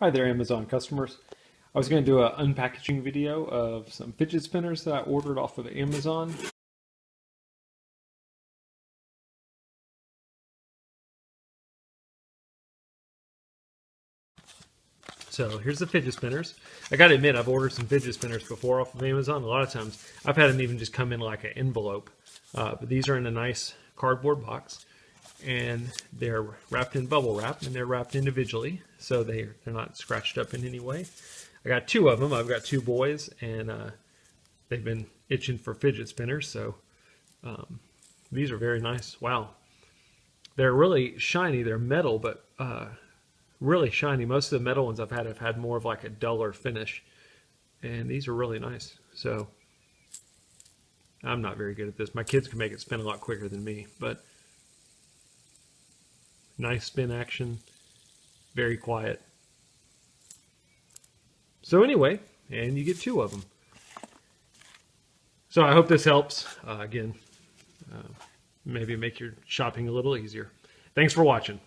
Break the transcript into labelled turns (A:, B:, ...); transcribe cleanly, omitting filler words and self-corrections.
A: Hi there, Amazon customers. I was going to do an unpackaging video of some fidget spinners that I ordered off of Amazon. So here's the fidget spinners. I got to admit, I've ordered some fidget spinners before off of Amazon. A lot of times I've had them even just come in like an envelope. But these are in a nice cardboard box. And they're wrapped in bubble wrap, and they're wrapped individually, so they're not scratched up in any way. I got two of them. I've got two boys, and they've been itching for fidget spinners, so these are very nice. Wow. They're really shiny. They're metal, but really shiny. Most of the metal ones I've had have had more of like a duller finish, and these are really nice. So I'm not very good at this. My kids can make it spin a lot quicker than me, but nice spin action, very quiet. So anyway, and you get two of them. So I hope this helps. Again, maybe make your shopping a little easier. Thanks for watching.